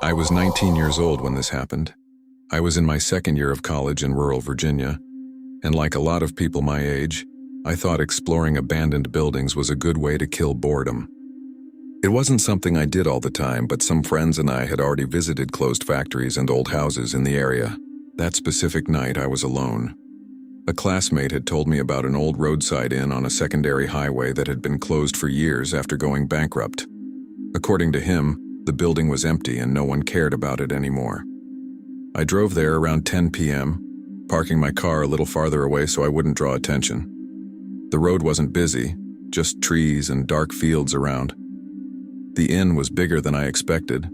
I was 19 years old when this happened. I was in my second year of college in rural Virginia, and like a lot of people my age, I thought exploring abandoned buildings was a good way to kill boredom. It wasn't something I did all the time, but some friends and I had already visited closed factories and old houses in the area. That specific night, I was alone. A classmate had told me about an old roadside inn on a secondary highway that had been closed for years after going bankrupt. According to him, the building was empty and no one cared about it anymore. I drove there around 10 p.m., parking my car a little farther away so I wouldn't draw attention. The road wasn't busy, just trees and dark fields around. The inn was bigger than I expected.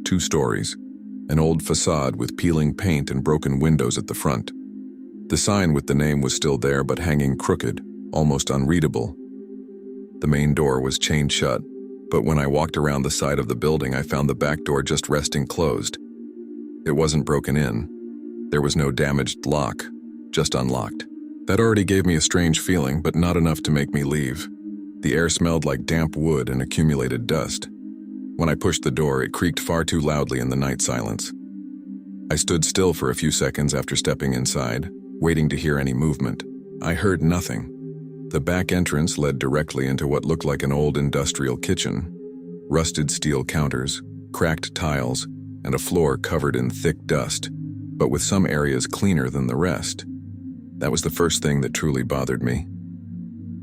2 stories, an old facade with peeling paint and broken windows at the front. The sign with the name was still there but hanging crooked, almost unreadable. The main door was chained shut, but when I walked around the side of the building, I found the back door just resting closed. It wasn't broken in. There was no damaged lock, just unlocked. That already gave me a strange feeling, but not enough to make me leave. The air smelled like damp wood and accumulated dust. When I pushed the door, it creaked far too loudly in the night silence. I stood still for a few seconds after stepping inside, waiting to hear any movement. I heard nothing. The back entrance led directly into what looked like an old industrial kitchen. Rusted steel counters, cracked tiles, and a floor covered in thick dust, but with some areas cleaner than the rest. That was the first thing that truly bothered me.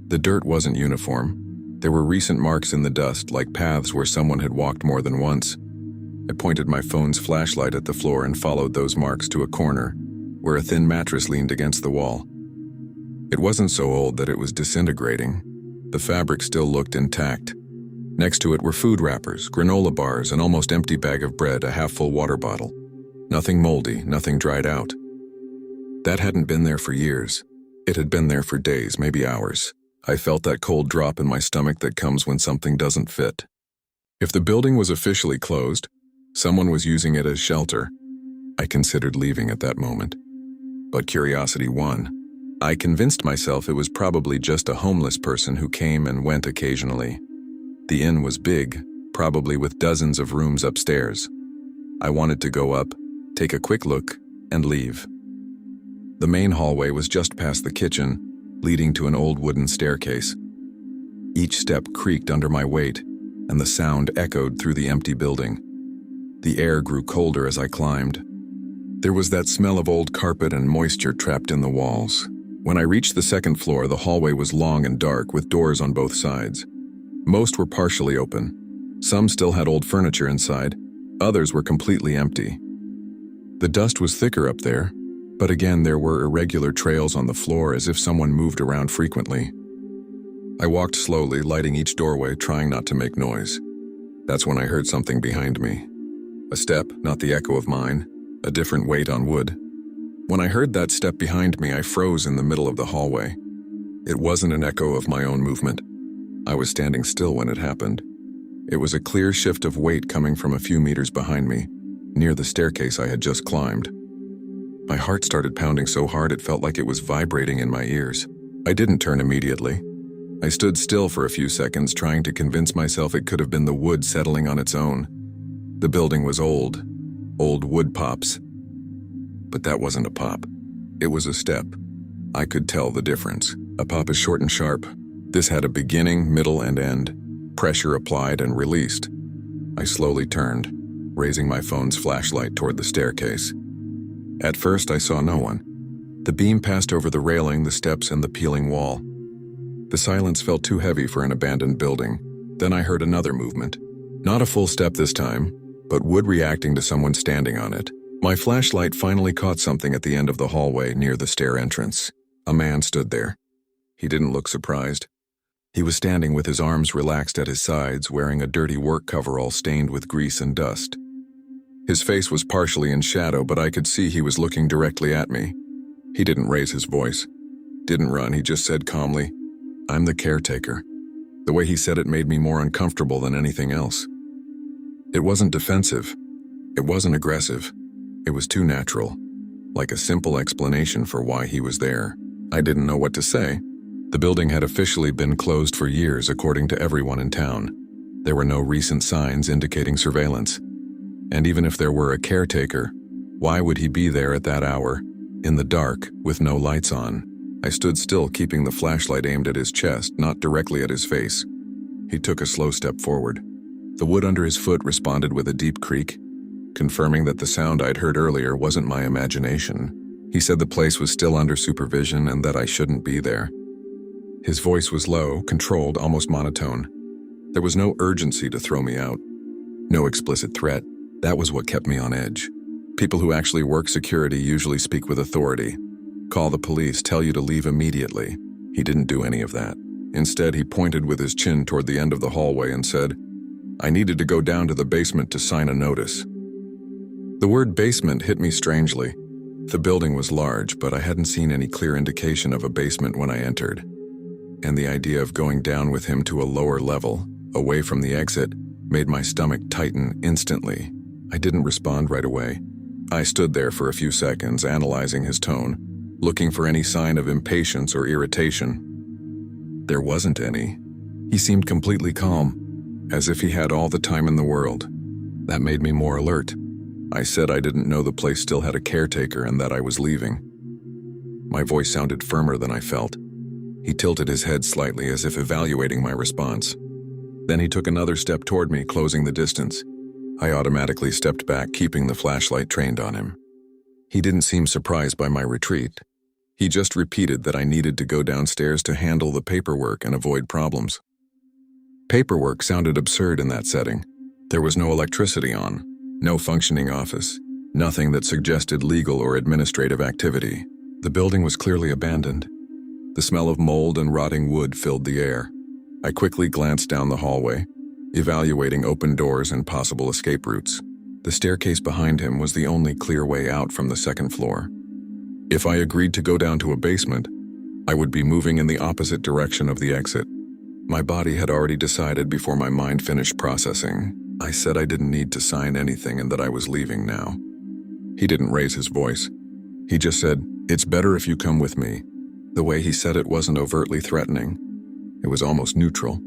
The dirt wasn't uniform. There were recent marks in the dust, like paths where someone had walked more than once. I pointed my phone's flashlight at the floor and followed those marks to a corner, where a thin mattress leaned against the wall. It wasn't so old that it was disintegrating. The fabric still looked intact. Next to it were food wrappers, granola bars, an almost empty bag of bread, a half-full water bottle. Nothing moldy, nothing dried out. That hadn't been there for years. It had been there for days, maybe hours. I felt that cold drop in my stomach that comes when something doesn't fit. If the building was officially closed, someone was using it as shelter. I considered leaving at that moment. But curiosity won. I convinced myself it was probably just a homeless person who came and went occasionally. The inn was big, probably with dozens of rooms upstairs. I wanted to go up, take a quick look, and leave. The main hallway was just past the kitchen, leading to an old wooden staircase. Each step creaked under my weight, and the sound echoed through the empty building. The air grew colder as I climbed. There was that smell of old carpet and moisture trapped in the walls. When I reached the second floor, the hallway was long and dark, with doors on both sides. Most were partially open. Some still had old furniture inside. Others were completely empty. The dust was thicker up there, but again there were irregular trails on the floor as if someone moved around frequently. I walked slowly, lighting each doorway, trying not to make noise. That's when I heard something behind me. A step, not the echo of mine, a different weight on wood. When I heard that step behind me, I froze in the middle of the hallway. It wasn't an echo of my own movement. I was standing still when it happened. It was a clear shift of weight coming from a few meters behind me, near the staircase I had just climbed. My heart started pounding so hard it felt like it was vibrating in my ears. I didn't turn immediately. I stood still for a few seconds, trying to convince myself it could have been the wood settling on its own. The building was old wood pops. But that wasn't a pop. It was a step. I could tell the difference. A pop is short and sharp. This had a beginning, middle, and end. Pressure applied and released. I slowly turned, raising my phone's flashlight toward the staircase. At first, I saw no one. The beam passed over the railing, the steps, and the peeling wall. The silence felt too heavy for an abandoned building. Then I heard another movement. Not a full step this time, but wood reacting to someone standing on it. My flashlight finally caught something at the end of the hallway near the stair entrance. A man stood there. He didn't look surprised. He was standing with his arms relaxed at his sides, wearing a dirty work coverall stained with grease and dust. His face was partially in shadow, but I could see he was looking directly at me. He didn't raise his voice. Didn't run, he just said calmly, "I'm the caretaker." The way he said it made me more uncomfortable than anything else. It wasn't defensive. It wasn't aggressive. It was too natural, like a simple explanation for why he was there. I didn't know what to say. The building had officially been closed for years, according to everyone in town. There were no recent signs indicating surveillance. And even if there were a caretaker, why would he be there at that hour, in the dark, with no lights on? I stood still, keeping the flashlight aimed at his chest, not directly at his face. He took a slow step forward. The wood under his foot responded with a deep creak, confirming that the sound I'd heard earlier wasn't my imagination. He said the place was still under supervision and that I shouldn't be there. His voice was low, controlled, almost monotone. There was no urgency to throw me out. No explicit threat. That was what kept me on edge. People who actually work security usually speak with authority. Call the police, tell you to leave immediately. He didn't do any of that. Instead, he pointed with his chin toward the end of the hallway and said, I needed to go down to the basement to sign a notice. The word basement hit me strangely. The building was large, but I hadn't seen any clear indication of a basement when I entered. And the idea of going down with him to a lower level, away from the exit, made my stomach tighten instantly. I didn't respond right away. I stood there for a few seconds, analyzing his tone, looking for any sign of impatience or irritation. There wasn't any. He seemed completely calm, as if he had all the time in the world. That made me more alert. I said I didn't know the place still had a caretaker and that I was leaving. My voice sounded firmer than I felt. He tilted his head slightly as if evaluating my response. Then he took another step toward me, closing the distance. I automatically stepped back, keeping the flashlight trained on him. He didn't seem surprised by my retreat. He just repeated that I needed to go downstairs to handle the paperwork and avoid problems. Paperwork sounded absurd in that setting. There was no electricity on, no functioning office, nothing that suggested legal or administrative activity. The building was clearly abandoned. The smell of mold and rotting wood filled the air. I quickly glanced down the hallway, evaluating open doors and possible escape routes. The staircase behind him was the only clear way out from the second floor. If I agreed to go down to a basement, I would be moving in the opposite direction of the exit. My body had already decided before my mind finished processing. I said I didn't need to sign anything and that I was leaving now. He didn't raise his voice. He just said, "It's better if you come with me." The way he said it wasn't overtly threatening. It was almost neutral.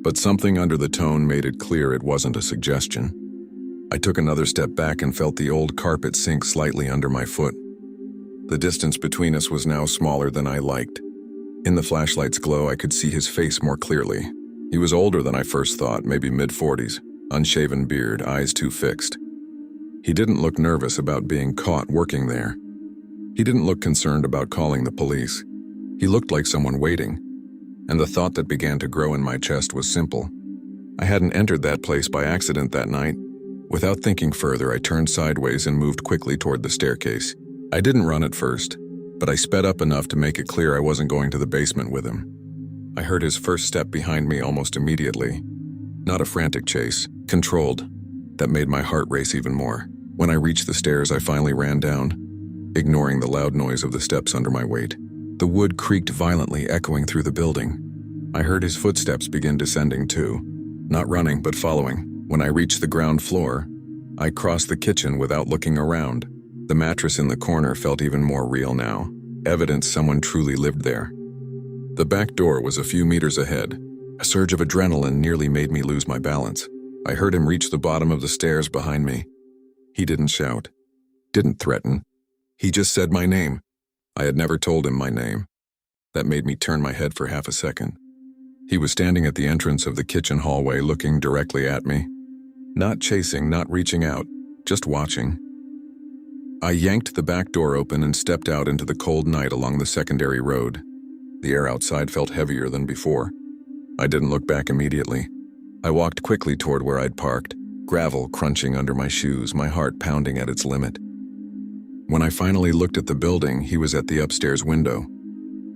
But something under the tone made it clear it wasn't a suggestion. I took another step back and felt the old carpet sink slightly under my foot. The distance between us was now smaller than I liked. In the flashlight's glow, I could see his face more clearly. He was older than I first thought, maybe mid-40s, unshaven beard, eyes too fixed. He didn't look nervous about being caught working there. He didn't look concerned about calling the police. He looked like someone waiting, and the thought that began to grow in my chest was simple. I hadn't entered that place by accident that night. Without thinking further, I turned sideways and moved quickly toward the staircase. I didn't run at first, but I sped up enough to make it clear I wasn't going to the basement with him. I heard his first step behind me almost immediately. Not a frantic chase, controlled. That made my heart race even more. When I reached the stairs, I finally ran down, ignoring the loud noise of the steps under my weight. The wood creaked violently, echoing through the building. I heard his footsteps begin descending too, not running but following. When I reached the ground floor, I crossed the kitchen without looking around. The mattress in the corner felt even more real now, evidence someone truly lived there. The back door was a few meters ahead. A surge of adrenaline nearly made me lose my balance. I heard him reach the bottom of the stairs behind me. He didn't shout, didn't threaten. He just said my name. I had never told him my name. That made me turn my head for half a second. He was standing at the entrance of the kitchen hallway, looking directly at me. Not chasing, not reaching out, just watching. I yanked the back door open and stepped out into the cold night along the secondary road. The air outside felt heavier than before. I didn't look back immediately. I walked quickly toward where I'd parked, gravel crunching under my shoes, my heart pounding at its limit. When I finally looked at the building, he was at the upstairs window,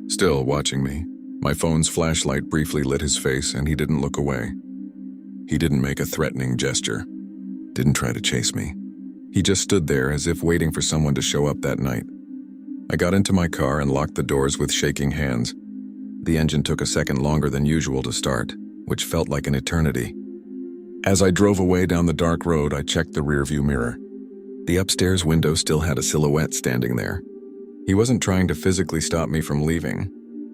still watching me. My phone's flashlight briefly lit his face, and he didn't look away. He didn't make a threatening gesture, didn't try to chase me. He just stood there as if waiting for someone to show up that night. I got into my car and locked the doors with shaking hands. The engine took a second longer than usual to start, which felt like an eternity. As I drove away down the dark road, I checked the rearview mirror. The upstairs window still had a silhouette standing there. He wasn't trying to physically stop me from leaving.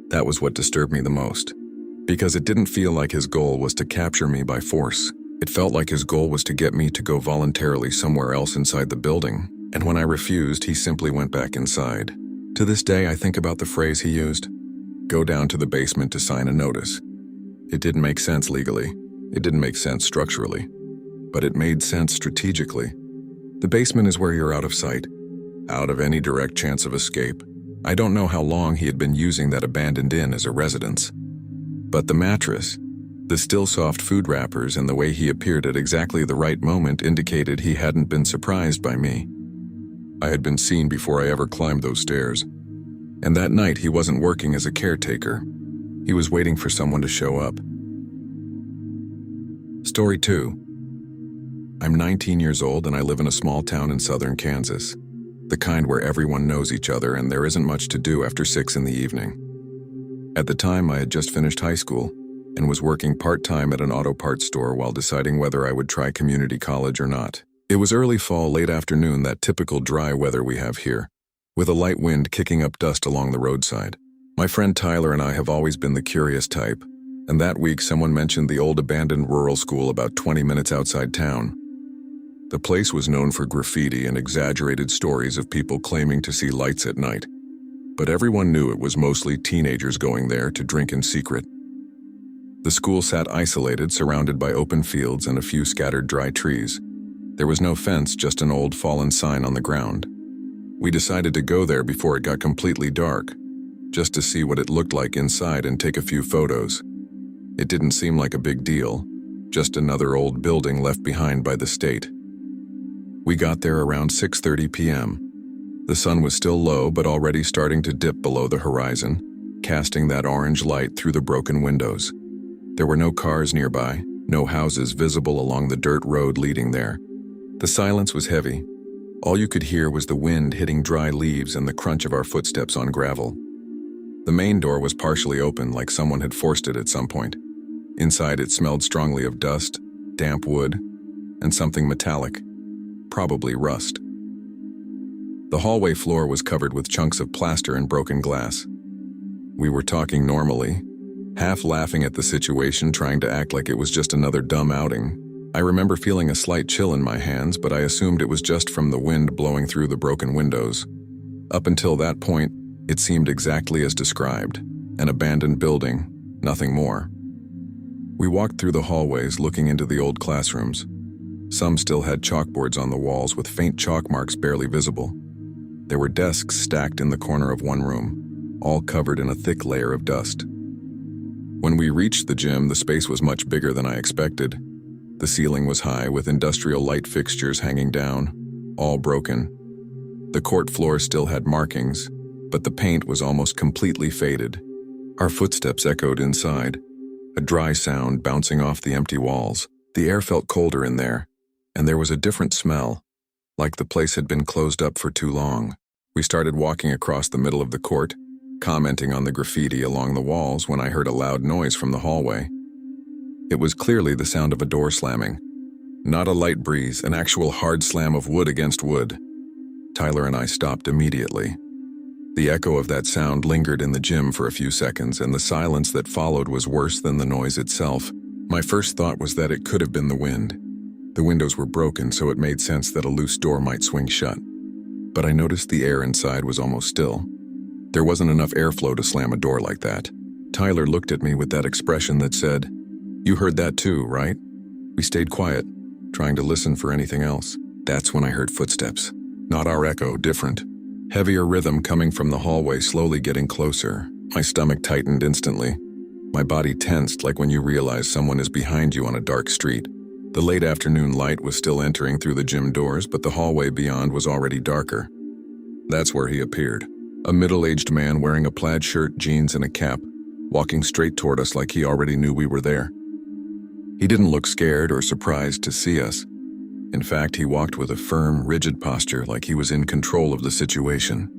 That was what disturbed me the most, because it didn't feel like his goal was to capture me by force. It felt like his goal was to get me to go voluntarily somewhere else inside the building, and when I refused, he simply went back inside. To this day, I think about the phrase he used: go down to the basement to sign a notice. It didn't make sense legally. It didn't make sense structurally. But it made sense strategically. The basement is where you're out of sight, out of any direct chance of escape. I don't know how long he had been using that abandoned inn as a residence. But the mattress, the still soft food wrappers, and the way he appeared at exactly the right moment indicated he hadn't been surprised by me. I had been seen before I ever climbed those stairs. And that night he wasn't working as a caretaker. He was waiting for someone to show up. Story 2. I'm 19 years old and I live in a small town in southern Kansas. The kind where everyone knows each other and there isn't much to do after 6 in the evening. At the time, I had just finished high school and was working part-time at an auto parts store while deciding whether I would try community college or not. It was early fall, late afternoon, that typical dry weather we have here, with a light wind kicking up dust along the roadside. My friend Tyler and I have always been the curious type, and that week someone mentioned the old abandoned rural school about 20 minutes outside town. The place was known for graffiti and exaggerated stories of people claiming to see lights at night, but everyone knew it was mostly teenagers going there to drink in secret. The school sat isolated, surrounded by open fields and a few scattered dry trees. There was no fence, just an old fallen sign on the ground. We decided to go there before it got completely dark, just to see what it looked like inside and take a few photos. It didn't seem like a big deal, just another old building left behind by the state. We got there around 6:30 p.m. The sun was still low, but already starting to dip below the horizon, casting that orange light through the broken windows. There were no cars nearby, no houses visible along the dirt road leading there. The silence was heavy. All you could hear was the wind hitting dry leaves and the crunch of our footsteps on gravel. The main door was partially open, like someone had forced it at some point. Inside, it smelled strongly of dust, damp wood, and something metallic, probably rust. The hallway floor was covered with chunks of plaster and broken glass. We were talking normally, half laughing at the situation, trying to act like it was just another dumb outing. I remember feeling a slight chill in my hands, but I assumed it was just from the wind blowing through the broken windows. Up until that point, it seemed exactly as described, an abandoned building, nothing more. We walked through the hallways, looking into the old classrooms. Some still had chalkboards on the walls with faint chalk marks barely visible. There were desks stacked in the corner of one room, all covered in a thick layer of dust. When we reached the gym, the space was much bigger than I expected. The ceiling was high, with industrial light fixtures hanging down, all broken. The court floor still had markings, but the paint was almost completely faded. Our footsteps echoed inside, a dry sound bouncing off the empty walls. The air felt colder in there, and there was a different smell, like the place had been closed up for too long. We started walking across the middle of the court, commenting on the graffiti along the walls when I heard a loud noise from the hallway. It was clearly the sound of a door slamming. Not a light breeze, an actual hard slam of wood against wood. Tyler and I stopped immediately. The echo of that sound lingered in the gym for a few seconds, and the silence that followed was worse than the noise itself. My first thought was that it could have been the wind. The windows were broken, so it made sense that a loose door might swing shut. But I noticed the air inside was almost still. There wasn't enough airflow to slam a door like that. Tyler looked at me with that expression that said, "You heard that too, right?" We stayed quiet, trying to listen for anything else. That's when I heard footsteps. Not our echo, different. Heavier rhythm coming from the hallway, slowly getting closer. My stomach tightened instantly. My body tensed, like when you realize someone is behind you on a dark street. The late afternoon light was still entering through the gym doors, but the hallway beyond was already darker. That's where he appeared. A middle-aged man wearing a plaid shirt, jeans, and a cap, walking straight toward us like he already knew we were there. He didn't look scared or surprised to see us. In fact, he walked with a firm, rigid posture, like he was in control of the situation.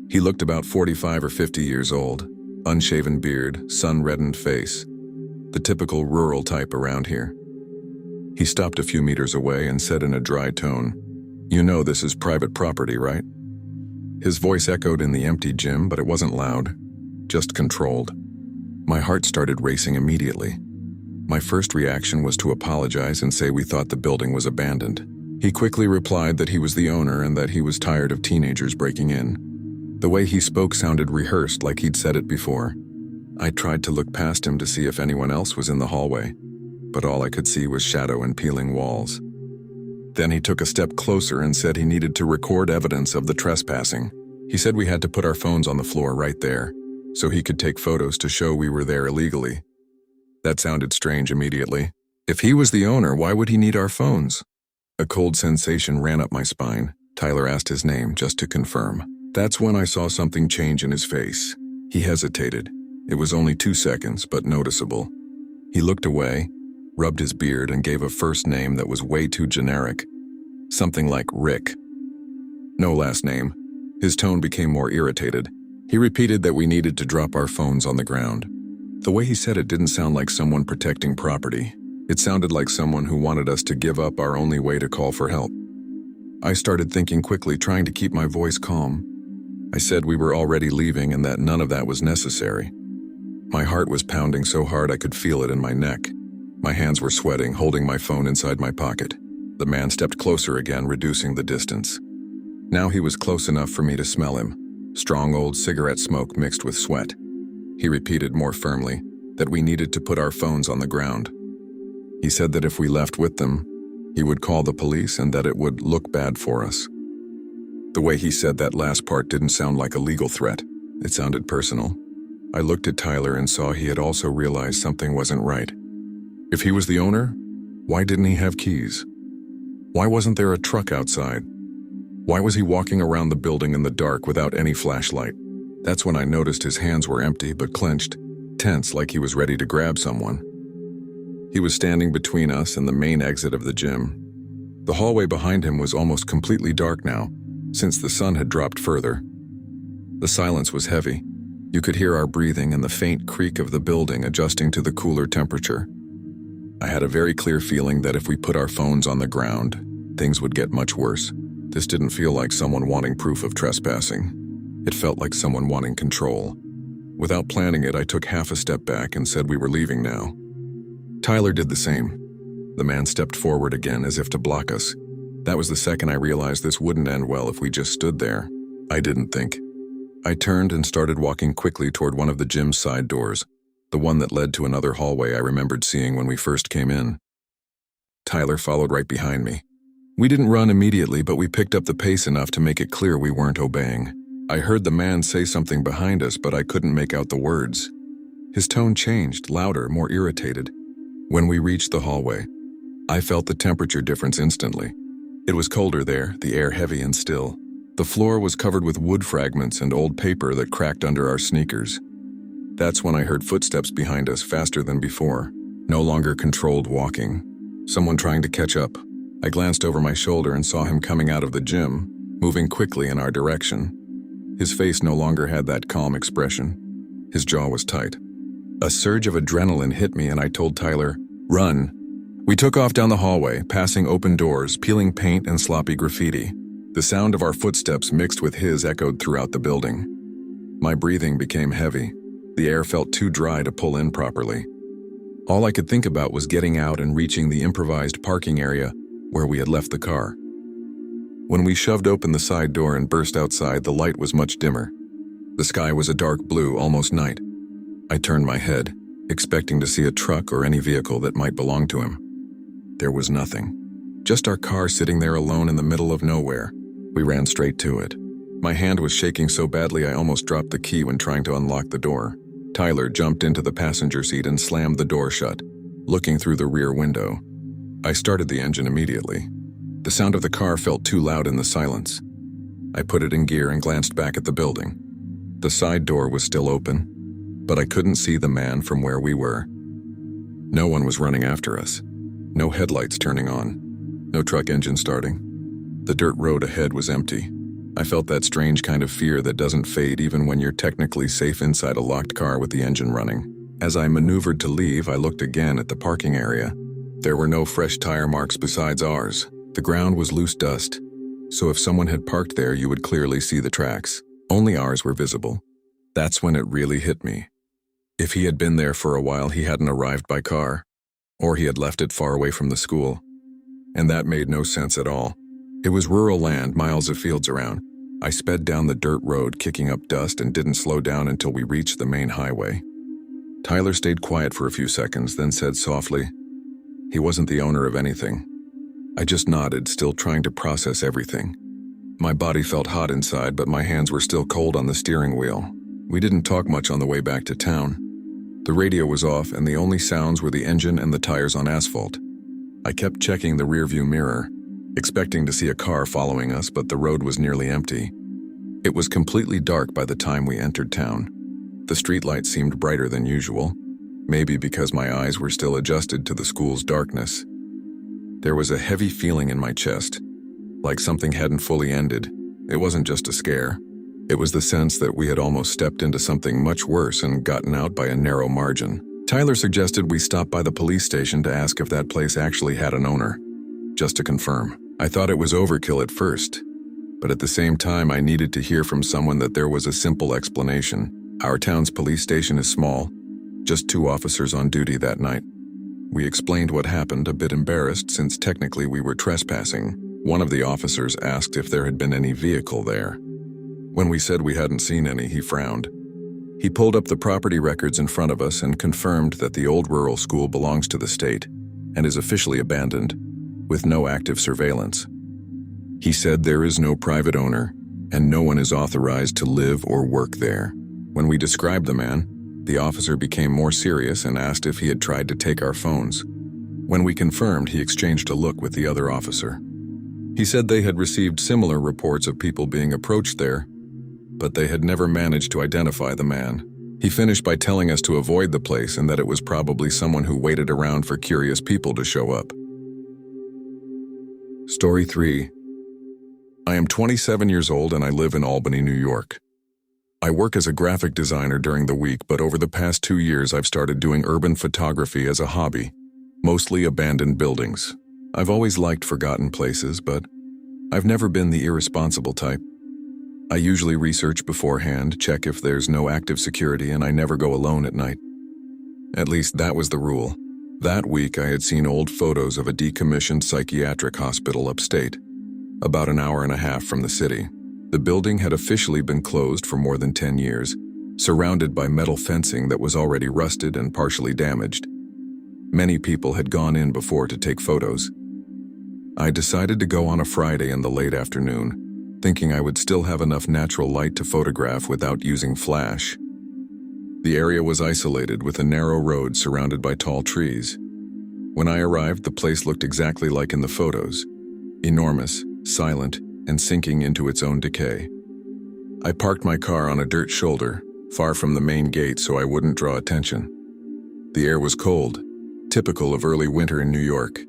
He looked about 45 or 50 years old, unshaven beard, sun-reddened face, the typical rural type around here. He stopped a few meters away and said in a dry tone, "You know this is private property, right?" His voice echoed in the empty gym, but it wasn't loud, just controlled. My heart started racing immediately. My first reaction was to apologize and say we thought the building was abandoned. He quickly replied that he was the owner and that he was tired of teenagers breaking in. The way he spoke sounded rehearsed, like he'd said it before. I tried to look past him to see if anyone else was in the hallway, but all I could see was shadow and peeling walls. Then he took a step closer and said he needed to record evidence of the trespassing. He said we had to put our phones on the floor right there, so he could take photos to show we were there illegally. That sounded strange immediately. If he was the owner, why would he need our phones? A cold sensation ran up my spine. Tyler asked his name just to confirm. That's when I saw something change in his face. He hesitated. It was only 2 seconds, but noticeable. He looked away, rubbed his beard, and gave a first name that was way too generic. Something like Rick. No last name. His tone became more irritated. He repeated that we needed to drop our phones on the ground. The way he said it didn't sound like someone protecting property. It sounded like someone who wanted us to give up our only way to call for help. I started thinking quickly, trying to keep my voice calm. I said we were already leaving and that none of that was necessary. My heart was pounding so hard I could feel it in my neck. My hands were sweating, holding my phone inside my pocket. The man stepped closer again, reducing the distance. Now he was close enough for me to smell him. Strong old cigarette smoke mixed with sweat. He repeated more firmly that we needed to put our phones on the ground. He said that if we left with them, he would call the police and that it would look bad for us. The way he said that last part didn't sound like a legal threat. It sounded personal. I looked at Tyler and saw he had also realized something wasn't right. If he was the owner, why didn't he have keys? Why wasn't there a truck outside? Why was he walking around the building in the dark without any flashlight? That's when I noticed his hands were empty but clenched, tense, like he was ready to grab someone. He was standing between us and the main exit of the gym. The hallway behind him was almost completely dark now, since the sun had dropped further. The silence was heavy. You could hear our breathing and the faint creak of the building adjusting to the cooler temperature. I had a very clear feeling that if we put our phones on the ground, things would get much worse. This didn't feel like someone wanting proof of trespassing. It felt like someone wanting control. Without planning it, I took half a step back and said we were leaving now. Tyler did the same. The man stepped forward again as if to block us. That was the second I realized this wouldn't end well if we just stood there. I didn't think. I turned and started walking quickly toward one of the gym's side doors, the one that led to another hallway I remembered seeing when we first came in. Tyler followed right behind me. We didn't run immediately, but we picked up the pace enough to make it clear we weren't obeying. I heard the man say something behind us, but I couldn't make out the words. His tone changed, louder, more irritated. When we reached the hallway, I felt the temperature difference instantly. It was colder there, the air heavy and still. The floor was covered with wood fragments and old paper that cracked under our sneakers. That's when I heard footsteps behind us, faster than before. No longer controlled walking. Someone trying to catch up. I glanced over my shoulder and saw him coming out of the gym, moving quickly in our direction. His face no longer had that calm expression. His jaw was tight. A surge of adrenaline hit me and I told Tyler, "Run." We took off down the hallway, passing open doors, peeling paint and sloppy graffiti. The sound of our footsteps mixed with his echoed throughout the building. My breathing became heavy. The air felt too dry to pull in properly. All I could think about was getting out and reaching the improvised parking area where we had left the car. When we shoved open the side door and burst outside, the light was much dimmer. The sky was a dark blue, almost night. I turned my head, expecting to see a truck or any vehicle that might belong to him. There was nothing. Just our car sitting there alone in the middle of nowhere. We ran straight to it. My hand was shaking so badly I almost dropped the key when trying to unlock the door. Tyler jumped into the passenger seat and slammed the door shut, looking through the rear window. I started the engine immediately. The sound of the car felt too loud in the silence. I put it in gear and glanced back at the building. The side door was still open, but I couldn't see the man from where we were. No one was running after us. No headlights turning on. No truck engine starting. The dirt road ahead was empty. I felt that strange kind of fear that doesn't fade even when you're technically safe inside a locked car with the engine running. As I maneuvered to leave, I looked again at the parking area. There were no fresh tire marks besides ours. The ground was loose dust, so if someone had parked there, you would clearly see the tracks. Only ours were visible. That's when it really hit me. If he had been there for a while, he hadn't arrived by car. Or he had left it far away from the school. And that made no sense at all. It was rural land, miles of fields around. I sped down the dirt road, kicking up dust, and didn't slow down until we reached the main highway. Tyler stayed quiet for a few seconds, then said softly, "He wasn't the owner of anything." I just nodded, still trying to process everything. My body felt hot inside, but my hands were still cold on the steering wheel. We didn't talk much on the way back to town. The radio was off, and the only sounds were the engine and the tires on asphalt. I kept checking the rearview mirror, expecting to see a car following us, but the road was nearly empty. It was completely dark by the time we entered town. The streetlights seemed brighter than usual, maybe because my eyes were still adjusted to the school's darkness. There was a heavy feeling in my chest, like something hadn't fully ended. It wasn't just a scare. It was the sense that we had almost stepped into something much worse and gotten out by a narrow margin. Tyler suggested we stop by the police station to ask if that place actually had an owner, just to confirm. I thought it was overkill at first, but at the same time I needed to hear from someone that there was a simple explanation. Our town's police station is small, just 2 officers on duty that night. We explained what happened, a bit embarrassed since technically we were trespassing. One of the officers asked if there had been any vehicle there. When we said we hadn't seen any, he frowned. He pulled up the property records in front of us and confirmed that the old rural school belongs to the state and is officially abandoned, with no active surveillance. He said there is no private owner and no one is authorized to live or work there. When we described the man, the officer became more serious and asked if he had tried to take our phones. When we confirmed, he exchanged a look with the other officer. He said they had received similar reports of people being approached there, but they had never managed to identify the man. He finished by telling us to avoid the place and that it was probably someone who waited around for curious people to show up. Story 3. I am 27 years old and I live in Albany, New York. I work as a graphic designer during the week, but over the past 2 years I've started doing urban photography as a hobby, mostly abandoned buildings. I've always liked forgotten places, but I've never been the irresponsible type. I usually research beforehand, check if there's no active security, and I never go alone at night. At least that was the rule. That week I had seen old photos of a decommissioned psychiatric hospital upstate, about an hour and a half from the city. The building had officially been closed for more than 10 years, surrounded by metal fencing that was already rusted and partially damaged. Many people had gone in before to take photos. I decided to go on a Friday in the late afternoon, thinking I would still have enough natural light to photograph without using flash. The area was isolated with a narrow road surrounded by tall trees. When I arrived, the place looked exactly like in the photos, enormous, silent, and sinking into its own decay. I parked my car on a dirt shoulder, far from the main gate so I wouldn't draw attention. The air was cold, typical of early winter in New York,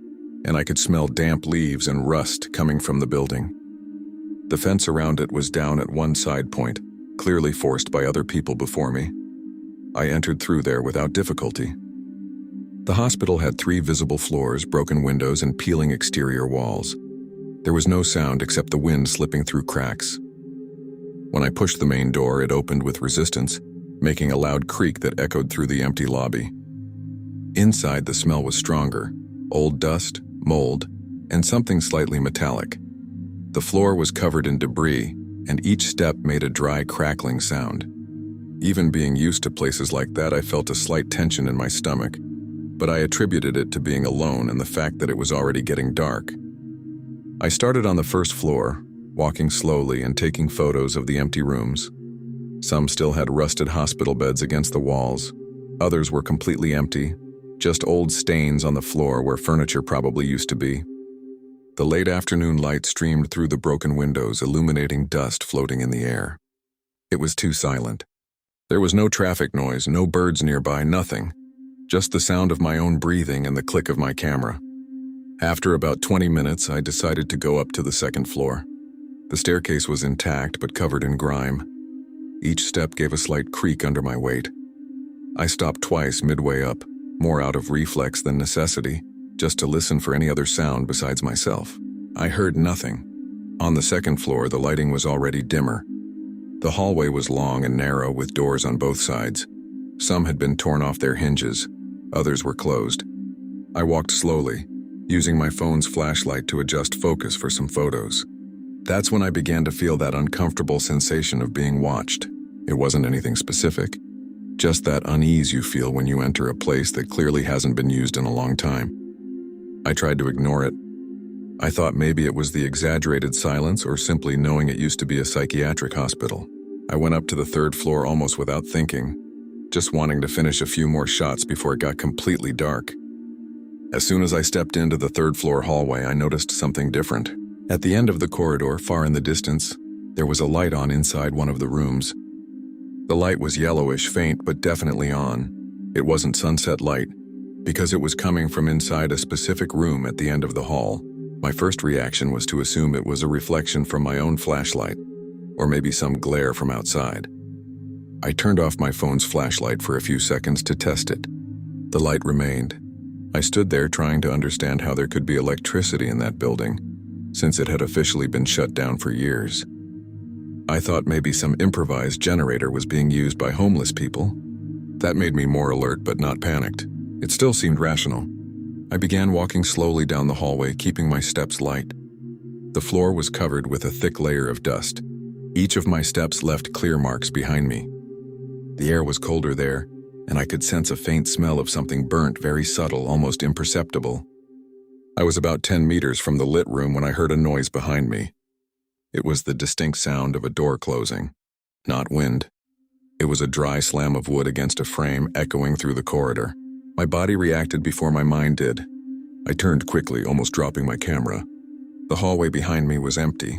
and I could smell damp leaves and rust coming from the building. The fence around it was down at one side point, clearly forced by other people before me. I entered through there without difficulty. The hospital had 3 visible floors, broken windows, and peeling exterior walls. There was no sound except the wind slipping through cracks. When I pushed the main door, it opened with resistance, making a loud creak that echoed through the empty lobby. Inside, the smell was stronger, old dust, mold, and something slightly metallic. The floor was covered in debris, and each step made a dry, crackling sound. Even being used to places like that, I felt a slight tension in my stomach, but I attributed it to being alone and the fact that it was already getting dark. I started on the first floor, walking slowly and taking photos of the empty rooms. Some still had rusted hospital beds against the walls. Others were completely empty, just old stains on the floor where furniture probably used to be. The late afternoon light streamed through the broken windows, illuminating dust floating in the air. It was too silent. There was no traffic noise, no birds nearby, nothing. Just the sound of my own breathing and the click of my camera. After about 20 minutes, I decided to go up to the second floor. The staircase was intact but covered in grime. Each step gave a slight creak under my weight. I stopped twice midway up, more out of reflex than necessity, just to listen for any other sound besides myself. I heard nothing. On the second floor, the lighting was already dimmer. The hallway was long and narrow with doors on both sides. Some had been torn off their hinges, others were closed. I walked slowly, using my phone's flashlight to adjust focus for some photos. That's when I began to feel that uncomfortable sensation of being watched. It wasn't anything specific, just that unease you feel when you enter a place that clearly hasn't been used in a long time. I tried to ignore it. I thought maybe it was the exaggerated silence or simply knowing it used to be a psychiatric hospital. I went up to the third floor almost without thinking, just wanting to finish a few more shots before it got completely dark. As soon as I stepped into the third floor hallway, I noticed something different. At the end of the corridor, far in the distance, there was a light on inside one of the rooms. The light was yellowish, faint, but definitely on. It wasn't sunset light, because it was coming from inside a specific room at the end of the hall. My first reaction was to assume it was a reflection from my own flashlight, or maybe some glare from outside. I turned off my phone's flashlight for a few seconds to test it. The light remained. I stood there trying to understand how there could be electricity in that building, since it had officially been shut down for years. I thought maybe some improvised generator was being used by homeless people. That made me more alert but not panicked. It still seemed rational. I began walking slowly down the hallway, keeping my steps light. The floor was covered with a thick layer of dust. Each of my steps left clear marks behind me. The air was colder there, and I could sense a faint smell of something burnt, very subtle, almost imperceptible. I was about 10 meters from the lit room when I heard a noise behind me. It was the distinct sound of a door closing, not wind. It was a dry slam of wood against a frame echoing through the corridor. My body reacted before my mind did. I turned quickly, almost dropping my camera. The hallway behind me was empty.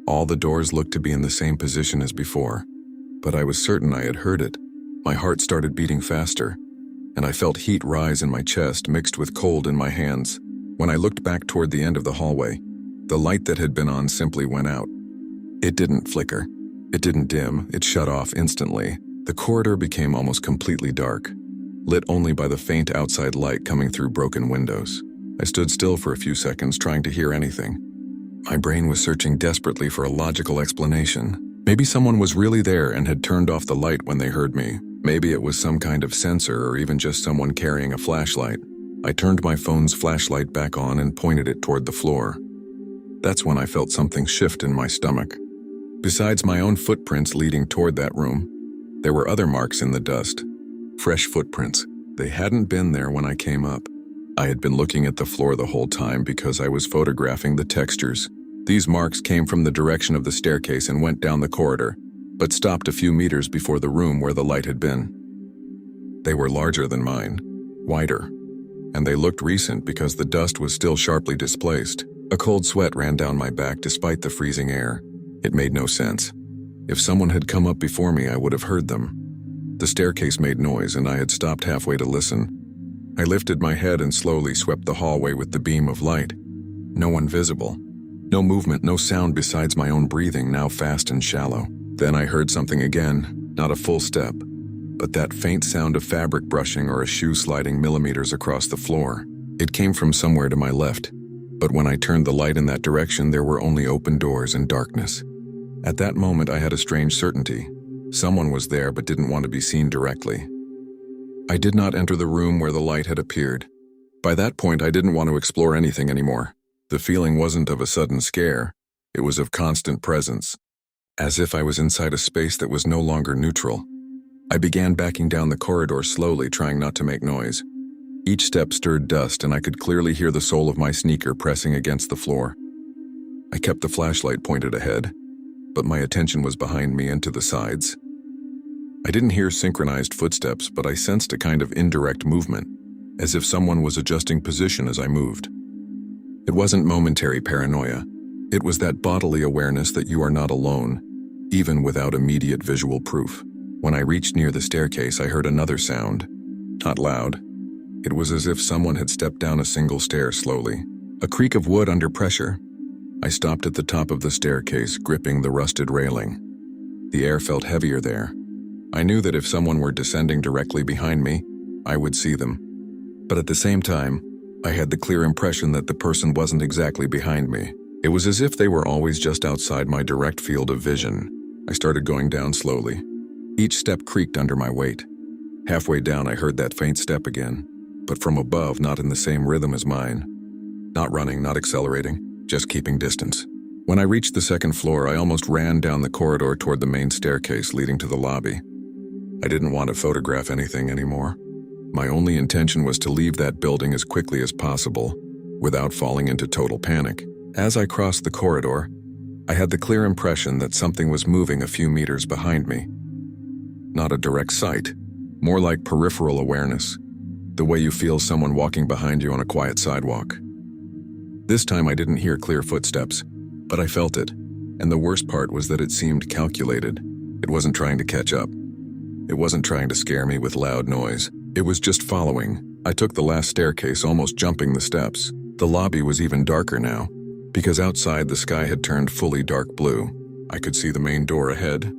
All the doors looked to be in the same position as before, but I was certain I had heard it. My heart started beating faster, and I felt heat rise in my chest mixed with cold in my hands. When I looked back toward the end of the hallway, the light that had been on simply went out. It didn't flicker. It didn't dim. It shut off instantly. The corridor became almost completely dark, lit only by the faint outside light coming through broken windows. I stood still for a few seconds, trying to hear anything. My brain was searching desperately for a logical explanation. Maybe someone was really there and had turned off the light when they heard me. Maybe it was some kind of sensor or even just someone carrying a flashlight. I turned my phone's flashlight back on and pointed it toward the floor. That's when I felt something shift in my stomach. Besides my own footprints leading toward that room, there were other marks in the dust. Fresh footprints. They hadn't been there when I came up. I had been looking at the floor the whole time because I was photographing the textures. These marks came from the direction of the staircase and went down the corridor, but stopped a few meters before the room where the light had been. They were larger than mine, wider, and they looked recent because the dust was still sharply displaced. A cold sweat ran down my back despite the freezing air. It made no sense. If someone had come up before me, I would have heard them. The staircase made noise, and I had stopped halfway to listen. I lifted my head and slowly swept the hallway with the beam of light. No one visible. No movement, no sound besides my own breathing, now fast and shallow. Then I heard something again, not a full step, but that faint sound of fabric brushing or a shoe sliding millimeters across the floor. It came from somewhere to my left, but when I turned the light in that direction, there were only open doors and darkness. At that moment, I had a strange certainty. Someone was there but didn't want to be seen directly. I did not enter the room where the light had appeared. By that point, I didn't want to explore anything anymore. The feeling wasn't of a sudden scare. It was of constant presence, as if I was inside a space that was no longer neutral. I began backing down the corridor slowly, trying not to make noise. Each step stirred dust, and I could clearly hear the sole of my sneaker pressing against the floor. I kept the flashlight pointed ahead, but my attention was behind me and to the sides. I didn't hear synchronized footsteps, but I sensed a kind of indirect movement, as if someone was adjusting position as I moved. It wasn't momentary paranoia. It was that bodily awareness that you are not alone, even without immediate visual proof. When I reached near the staircase, I heard another sound. Not loud. It was as if someone had stepped down a single stair slowly. A creak of wood under pressure. I stopped at the top of the staircase, gripping the rusted railing. The air felt heavier there. I knew that if someone were descending directly behind me, I would see them. But at the same time, I had the clear impression that the person wasn't exactly behind me. It was as if they were always just outside my direct field of vision. I started going down slowly. Each step creaked under my weight. Halfway down, I heard that faint step again. but from above, not in the same rhythm as mine. Not running, not accelerating, just keeping distance. When I reached the second floor, I almost ran down the corridor toward the main staircase leading to the lobby. I didn't want to photograph anything anymore. My only intention was to leave that building as quickly as possible, without falling into total panic. As I crossed the corridor, I had the clear impression that something was moving a few meters behind me. Not a direct sight, more like peripheral awareness, the way you feel someone walking behind you on a quiet sidewalk. This time I didn't hear clear footsteps, but I felt it, and the worst part was that it seemed calculated. It wasn't trying to catch up. It wasn't trying to scare me with loud noise. It was just following. I took the last staircase, almost jumping the steps. The lobby was even darker now, because outside the sky had turned fully dark blue. I could see the main door ahead.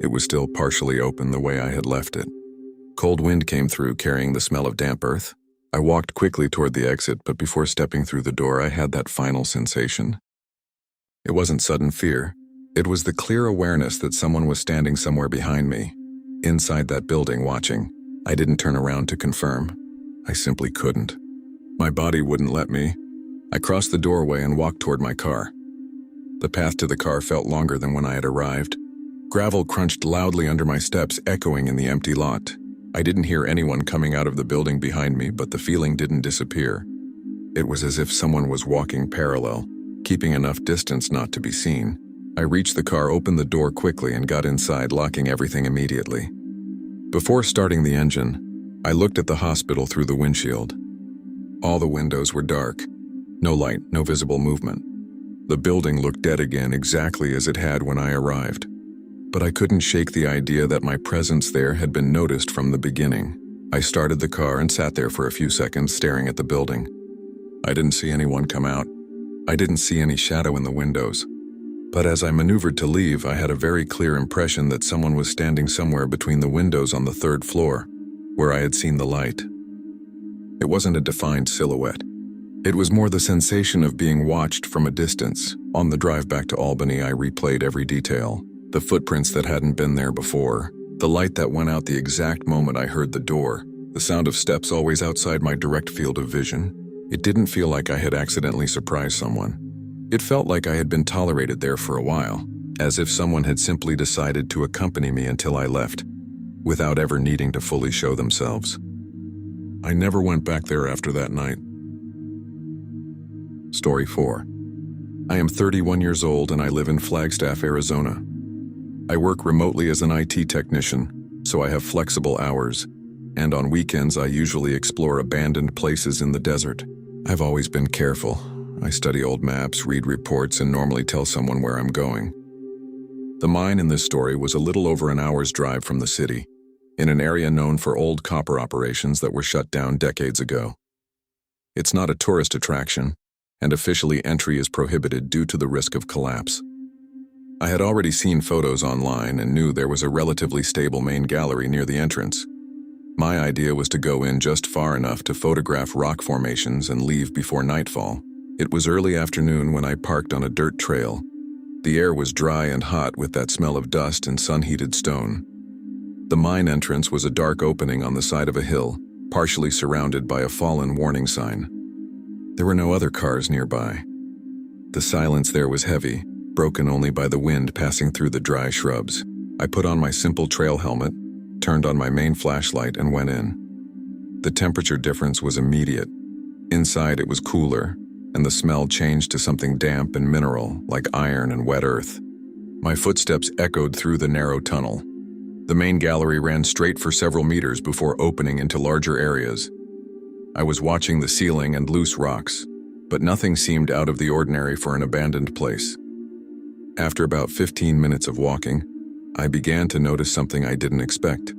It was still partially open the way I had left it. Cold wind came through, carrying the smell of damp earth. I walked quickly toward the exit, but before stepping through the door, I had that final sensation. It wasn't sudden fear. It was the clear awareness that someone was standing somewhere behind me, inside that building, watching. I didn't turn around to confirm. I simply couldn't. My body wouldn't let me. I crossed the doorway and walked toward my car. The path to the car felt longer than when I had arrived. Gravel crunched loudly under my steps, echoing in the empty lot. I didn't hear anyone coming out of the building behind me, but the feeling didn't disappear. It was as if someone was walking parallel, keeping enough distance not to be seen. I reached the car, opened the door quickly, and got inside, locking everything immediately. Before starting the engine, I looked at the hospital through the windshield. All the windows were dark. No light, no visible movement. The building looked dead again, exactly as it had when I arrived. But I couldn't shake the idea that my presence there had been noticed from the beginning. I started the car and sat there for a few seconds, staring at the building. I didn't see anyone come out. I didn't see any shadow in the windows. But as I maneuvered to leave, I had a very clear impression that someone was standing somewhere between the windows on the third floor, where I had seen the light. It wasn't a defined silhouette. It was more the sensation of being watched from a distance. On the drive back to Albany, I replayed every detail. The footprints that hadn't been there before. The light that went out the exact moment I heard the door. The sound of steps always outside my direct field of vision. It didn't feel like I had accidentally surprised someone. It felt like I had been tolerated there for a while, as if someone had simply decided to accompany me until I left, without ever needing to fully show themselves. I never went back there after that night. Story 4. I am 31 years old and I live in Flagstaff, Arizona. I work remotely as an IT technician, so I have flexible hours, and on weekends I usually explore abandoned places in the desert. I've always been careful. I study old maps, read reports, and normally tell someone where I'm going. The mine in this story was a little over an hour's drive from the city, in an area known for old copper operations that were shut down decades ago. It's not a tourist attraction, and officially entry is prohibited due to the risk of collapse. I had already seen photos online and knew there was a relatively stable main gallery near the entrance. My idea was to go in just far enough to photograph rock formations and leave before nightfall. It was early afternoon when I parked on a dirt trail. The air was dry and hot with that smell of dust and sun-heated stone. The mine entrance was a dark opening on the side of a hill, partially surrounded by a fallen warning sign. There were no other cars nearby. The silence there was heavy, broken only by the wind passing through the dry shrubs. I put on my simple trail helmet, turned on my main flashlight, and went in. The temperature difference was immediate. Inside it was cooler, and the smell changed to something damp and mineral, like iron and wet earth. My footsteps echoed through the narrow tunnel. The main gallery ran straight for several meters before opening into larger areas. I was watching the ceiling and loose rocks, but nothing seemed out of the ordinary for an abandoned place. After about 15 minutes of walking, I began to notice something I didn't expect.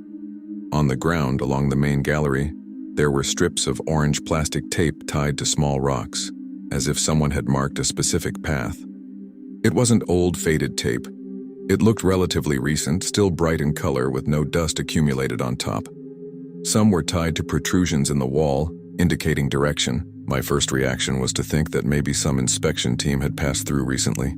On the ground along the main gallery, there were strips of orange plastic tape tied to small rocks, as if someone had marked a specific path. It wasn't old, faded tape. It looked relatively recent, still bright in color with no dust accumulated on top. Some were tied to protrusions in the wall, indicating direction. My first reaction was to think that maybe some inspection team had passed through recently.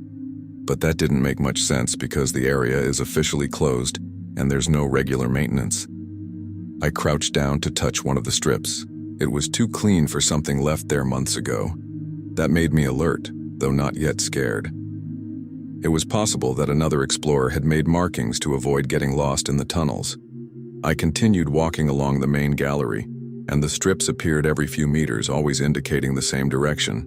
But that didn't make much sense because the area is officially closed and there's no regular maintenance. I crouched down to touch one of the strips. It was too clean for something left there months ago. That made me alert, though not yet scared. It was possible that another explorer had made markings to avoid getting lost in the tunnels. I continued walking along the main gallery, and the strips appeared every few meters, always indicating the same direction.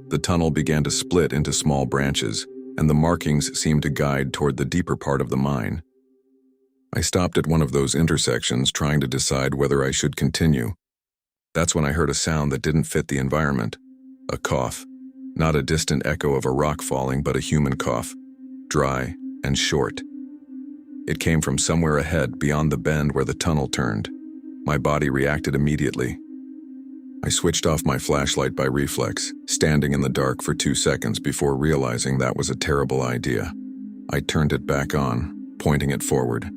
The tunnel began to split into small branches, and the markings seemed to guide toward the deeper part of the mine. I stopped at one of those intersections, trying to decide whether I should continue. That's when I heard a sound that didn't fit the environment. A cough. Not a distant echo of a rock falling, but a human cough. Dry and short. It came from somewhere ahead, beyond the bend where the tunnel turned. My body reacted immediately. I switched off my flashlight by reflex, standing in the dark for 2 seconds before realizing that was a terrible idea. I turned it back on, pointing it forward.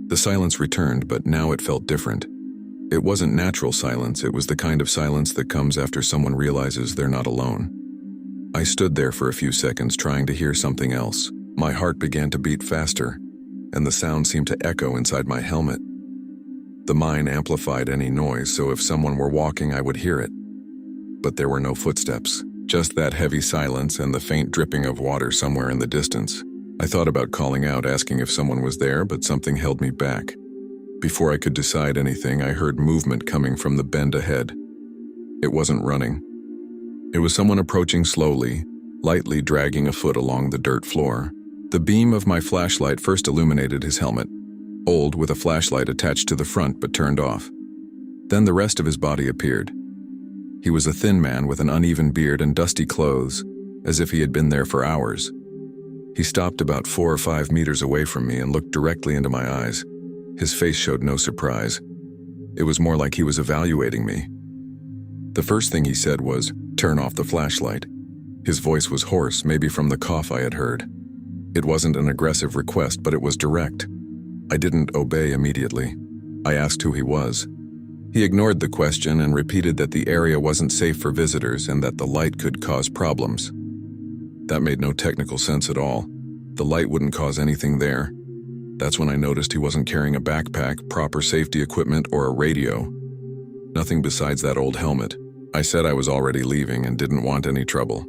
The silence returned, but now it felt different. It wasn't natural silence, it was the kind of silence that comes after someone realizes they're not alone. I stood there for a few seconds trying to hear something else. My heart began to beat faster, and the sound seemed to echo inside my helmet. The mine amplified any noise, so if someone were walking, I would hear it. But there were no footsteps, just that heavy silence and the faint dripping of water somewhere in the distance. I thought about calling out, asking if someone was there, but something held me back. Before I could decide anything, I heard movement coming from the bend ahead. It wasn't running. It was someone approaching slowly, lightly dragging a foot along the dirt floor. The beam of my flashlight first illuminated his helmet, old with a flashlight attached to the front but turned off. Then the rest of his body appeared. He was a thin man with an uneven beard and dusty clothes, as if he had been there for hours. He stopped about 4 or 5 meters away from me and looked directly into my eyes. His face showed no surprise. It was more like he was evaluating me. The first thing he said was, "Turn off the flashlight." His voice was hoarse, maybe from the cough I had heard. It wasn't an aggressive request, but it was direct. I didn't obey immediately. I asked who he was. He ignored the question and repeated that the area wasn't safe for visitors and that the light could cause problems. That made no technical sense at all. The light wouldn't cause anything there. That's when I noticed he wasn't carrying a backpack, proper safety equipment, or a radio. Nothing besides that old helmet. I said I was already leaving and didn't want any trouble.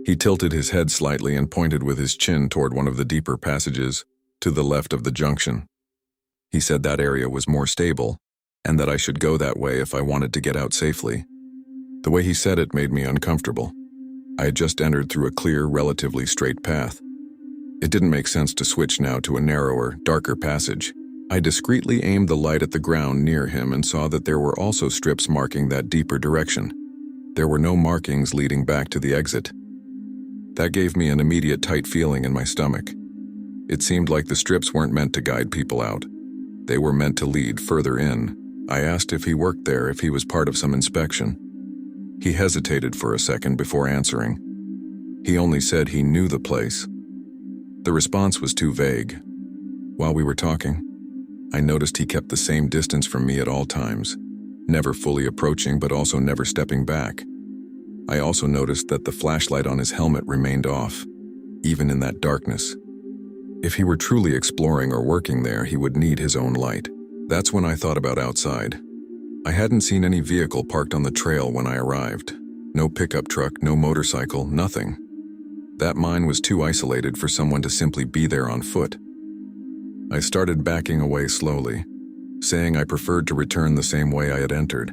He tilted his head slightly and pointed with his chin toward one of the deeper passages, to the left of the junction. He said that area was more stable, and that I should go that way if I wanted to get out safely. The way he said it made me uncomfortable. I had just entered through a clear, relatively straight path. It didn't make sense to switch now to a narrower, darker passage. I discreetly aimed the light at the ground near him and saw that there were also strips marking that deeper direction. There were no markings leading back to the exit. That gave me an immediate tight feeling in my stomach. It seemed like the strips weren't meant to guide people out. They were meant to lead further in. I asked if he worked there, if he was part of some inspection. He hesitated for a second before answering. He only said he knew the place. The response was too vague. While we were talking, I noticed he kept the same distance from me at all times, never fully approaching but also never stepping back. I also noticed that the flashlight on his helmet remained off, even in that darkness. If he were truly exploring or working there, he would need his own light. That's when I thought about outside. I hadn't seen any vehicle parked on the trail when I arrived. No pickup truck, no motorcycle, nothing. That mine was too isolated for someone to simply be there on foot. I started backing away slowly, saying I preferred to return the same way I had entered.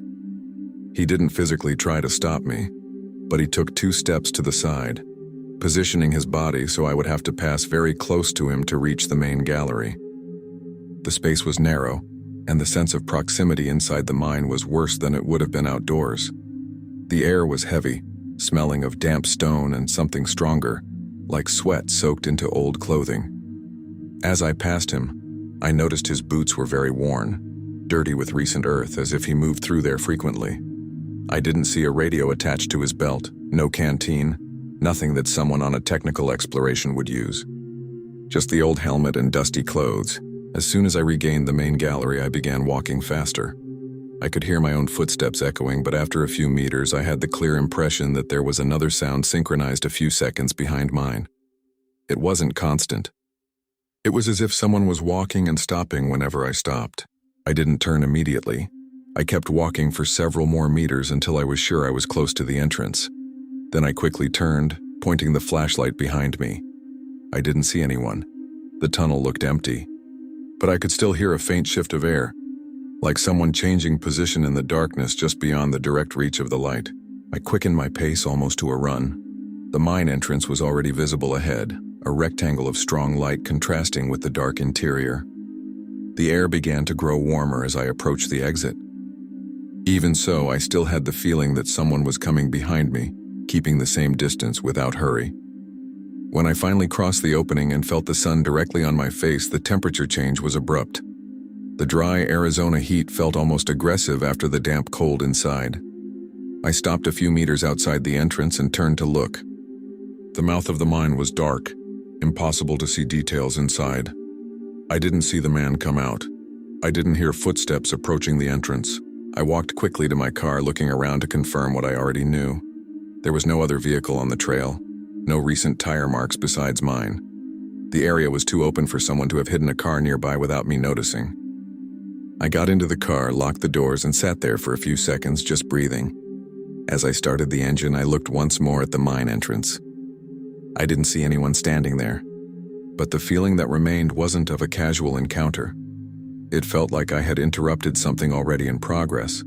He didn't physically try to stop me, but he took 2 steps to the side, positioning his body so I would have to pass very close to him to reach the main gallery. The space was narrow, and the sense of proximity inside the mine was worse than it would have been outdoors. The air was heavy, smelling of damp stone and something stronger, like sweat soaked into old clothing. As I passed him, I noticed his boots were very worn, dirty with recent earth, as if he moved through there frequently. I didn't see a radio attached to his belt, no canteen, nothing that someone on a technical exploration would use. Just the old helmet and dusty clothes. As soon as I regained the main gallery, I began walking faster. I could hear my own footsteps echoing, but after a few meters, I had the clear impression that there was another sound synchronized a few seconds behind mine. It wasn't constant. It was as if someone was walking and stopping whenever I stopped. I didn't turn immediately. I kept walking for several more meters until I was sure I was close to the entrance. Then I quickly turned, pointing the flashlight behind me. I didn't see anyone. The tunnel looked empty, but I could still hear a faint shift of air, like someone changing position in the darkness just beyond the direct reach of the light. I quickened my pace almost to a run. The mine entrance was already visible ahead, a rectangle of strong light contrasting with the dark interior. The air began to grow warmer as I approached the exit. Even so, I still had the feeling that someone was coming behind me, keeping the same distance without hurry. When I finally crossed the opening and felt the sun directly on my face, the temperature change was abrupt. The dry Arizona heat felt almost aggressive after the damp cold inside. I stopped a few meters outside the entrance and turned to look. The mouth of the mine was dark, impossible to see details inside. I didn't see the man come out. I didn't hear footsteps approaching the entrance. I walked quickly to my car, looking around to confirm what I already knew. There was no other vehicle on the trail, no recent tire marks besides mine. The area was too open for someone to have hidden a car nearby without me noticing. I got into the car, locked the doors, and sat there for a few seconds, just breathing. As I started the engine, I looked once more at the mine entrance. I didn't see anyone standing there, but the feeling that remained wasn't of a casual encounter. It felt like I had interrupted something already in progress.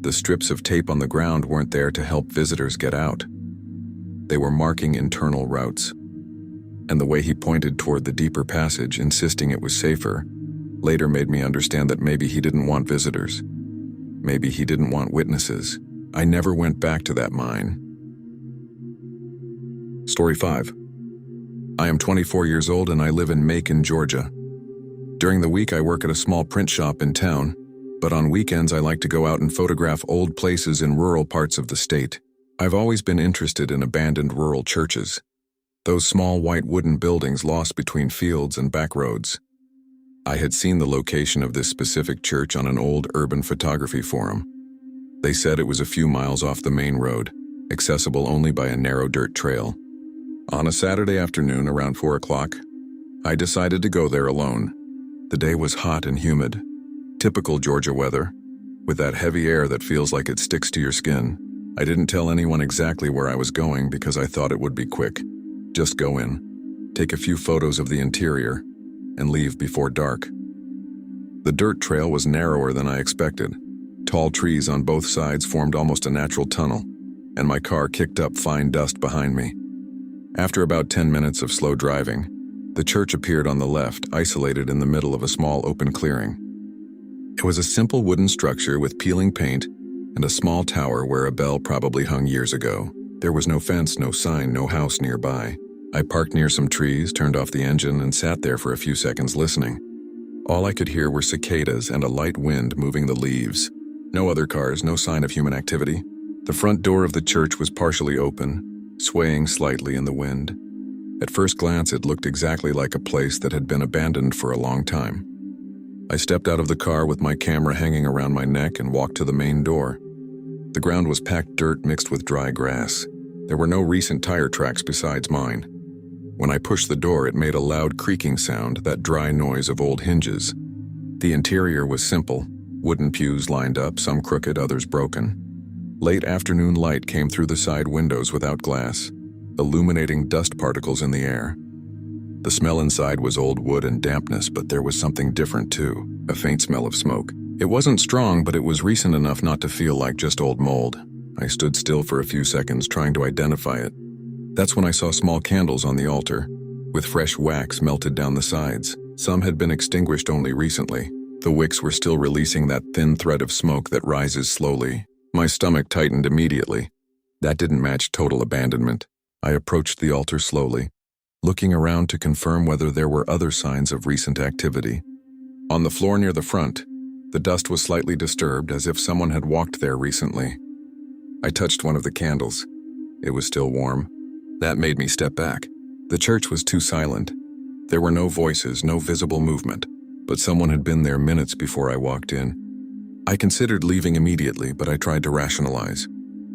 The strips of tape on the ground weren't there to help visitors get out. They were marking internal routes. And the way he pointed toward the deeper passage, insisting it was safer, later made me understand that maybe he didn't want visitors. Maybe he didn't want witnesses. I never went back to that mine. Story 5. I am 24 years old and I live in Macon, Georgia. During the week I work at a small print shop in town, but on weekends I like to go out and photograph old places in rural parts of the state. I've always been interested in abandoned rural churches, those small white wooden buildings lost between fields and back roads. I had seen the location of this specific church on an old urban photography forum. They said it was a few miles off the main road, accessible only by a narrow dirt trail. On a Saturday afternoon around 4 o'clock, I decided to go there alone. The day was hot and humid, typical Georgia weather, with that heavy air that feels like it sticks to your skin. I didn't tell anyone exactly where I was going because I thought it would be quick. Just go in, take a few photos of the interior, and leave before dark. The dirt trail was narrower than I expected. Tall trees on both sides formed almost a natural tunnel, and my car kicked up fine dust behind me. After about 10 minutes of slow driving, the church appeared on the left, isolated in the middle of a small open clearing. It was a simple wooden structure with peeling paint and a small tower where a bell probably hung years ago. There was no fence, no sign, no house nearby. I parked near some trees, turned off the engine, and sat there for a few seconds listening. All I could hear were cicadas and a light wind moving the leaves. No other cars, no sign of human activity. The front door of the church was partially open, swaying slightly in the wind. At first glance, it looked exactly like a place that had been abandoned for a long time. I stepped out of the car with my camera hanging around my neck and walked to the main door. The ground was packed dirt mixed with dry grass. There were no recent tire tracks besides mine. When I pushed the door, it made a loud creaking sound, that dry noise of old hinges. The interior was simple, wooden pews lined up, some crooked, others broken. Late afternoon light came through the side windows without glass, illuminating dust particles in the air. The smell inside was old wood and dampness, but there was something different too, a faint smell of smoke. It wasn't strong, but it was recent enough not to feel like just old mold. I stood still for a few seconds, trying to identify it. That's when I saw small candles on the altar, with fresh wax melted down the sides. Some had been extinguished only recently. The wicks were still releasing that thin thread of smoke that rises slowly. My stomach tightened immediately. That didn't match total abandonment. I approached the altar slowly, looking around to confirm whether there were other signs of recent activity. On the floor near the front, the dust was slightly disturbed, as if someone had walked there recently. I touched one of the candles. It was still warm. That made me step back. The church was too silent. There were no voices, no visible movement, but someone had been there minutes before I walked in. I considered leaving immediately, but I tried to rationalize.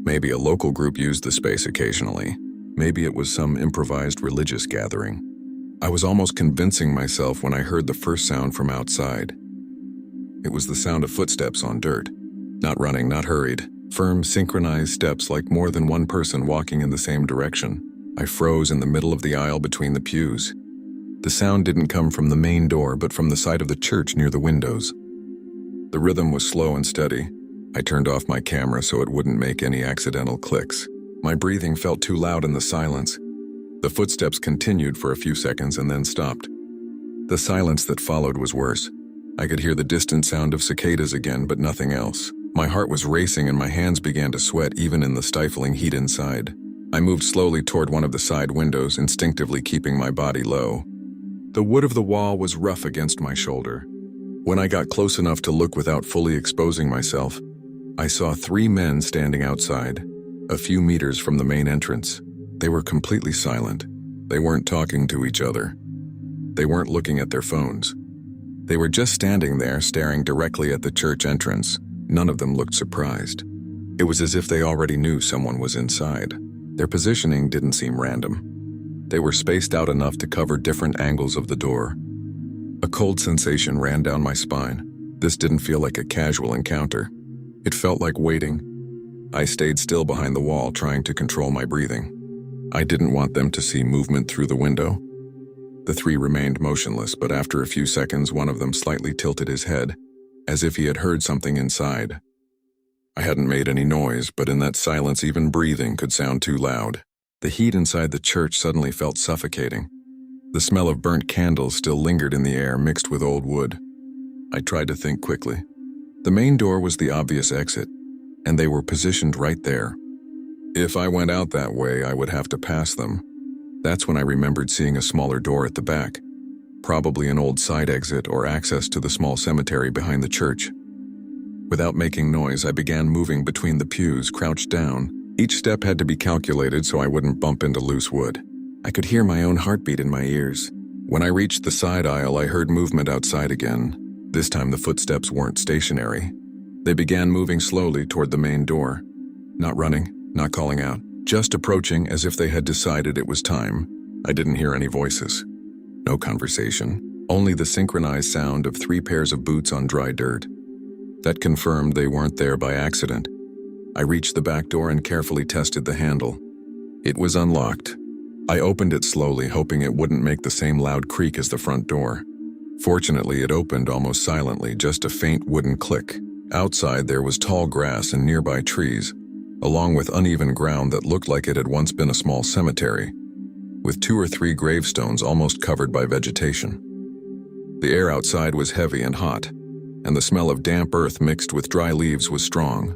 Maybe a local group used the space occasionally. Maybe it was some improvised religious gathering. I was almost convincing myself when I heard the first sound from outside. It was the sound of footsteps on dirt. Not running, not hurried. Firm, synchronized steps like more than one person walking in the same direction. I froze in the middle of the aisle between the pews. The sound didn't come from the main door, but from the side of the church near the windows. The rhythm was slow and steady. I turned off my camera so it wouldn't make any accidental clicks. My breathing felt too loud in the silence. The footsteps continued for a few seconds and then stopped. The silence that followed was worse. I could hear the distant sound of cicadas again, but nothing else. My heart was racing and my hands began to sweat even in the stifling heat inside. I moved slowly toward one of the side windows, instinctively keeping my body low. The wood of the wall was rough against my shoulder. When I got close enough to look without fully exposing myself, I saw 3 men standing outside, a few meters from the main entrance. They were completely silent. They weren't talking to each other. They weren't looking at their phones. They were just standing there, staring directly at the church entrance. None of them looked surprised. It was as if they already knew someone was inside. Their positioning didn't seem random. They were spaced out enough to cover different angles of the door. A cold sensation ran down my spine. This didn't feel like a casual encounter. It felt like waiting. I stayed still behind the wall, trying to control my breathing. I didn't want them to see movement through the window. The 3 remained motionless, but after a few seconds, one of them slightly tilted his head, as if he had heard something inside. I hadn't made any noise, but in that silence, even breathing could sound too loud. The heat inside the church suddenly felt suffocating. The smell of burnt candles still lingered in the air, mixed with old wood. I tried to think quickly. The main door was the obvious exit, and they were positioned right there. If I went out that way, I would have to pass them. That's when I remembered seeing a smaller door at the back, probably an old side exit or access to the small cemetery behind the church. Without making noise, I began moving between the pews, crouched down. Each step had to be calculated so I wouldn't bump into loose wood. I could hear my own heartbeat in my ears. When I reached the side aisle, I heard movement outside again. This time the footsteps weren't stationary. They began moving slowly toward the main door. Not running, not calling out, just approaching as if they had decided it was time. I didn't hear any voices. No conversation. Only the synchronized sound of 3 pairs of boots on dry dirt. That confirmed they weren't there by accident. I reached the back door and carefully tested the handle. It was unlocked. I opened it slowly, hoping it wouldn't make the same loud creak as the front door. Fortunately, it opened almost silently, just a faint wooden click. Outside, there was tall grass and nearby trees, along with uneven ground that looked like it had once been a small cemetery, with 2 or 3 gravestones almost covered by vegetation. The air outside was heavy and hot, and the smell of damp earth mixed with dry leaves was strong.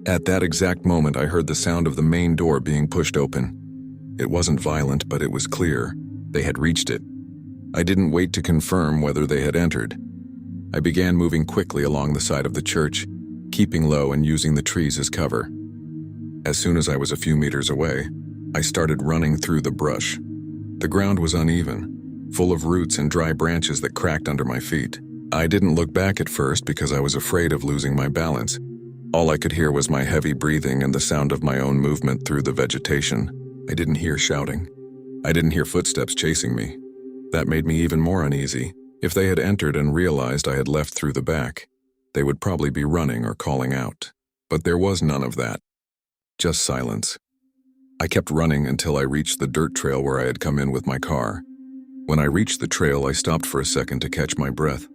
At that exact moment, I heard the sound of the main door being pushed open. It wasn't violent, but it was clear. They had reached it. I didn't wait to confirm whether they had entered. I began moving quickly along the side of the church, keeping low and using the trees as cover. As soon as I was a few meters away, I started running through the brush. The ground was uneven, full of roots and dry branches that cracked under my feet. I didn't look back at first because I was afraid of losing my balance. All I could hear was my heavy breathing and the sound of my own movement through the vegetation. I didn't hear shouting. I didn't hear footsteps chasing me. That made me even more uneasy. If they had entered and realized I had left through the back, they would probably be running or calling out. But there was none of that. Just silence. I kept running until I reached the dirt trail where I had come in with my car. When I reached the trail, I stopped for a second to catch my breath.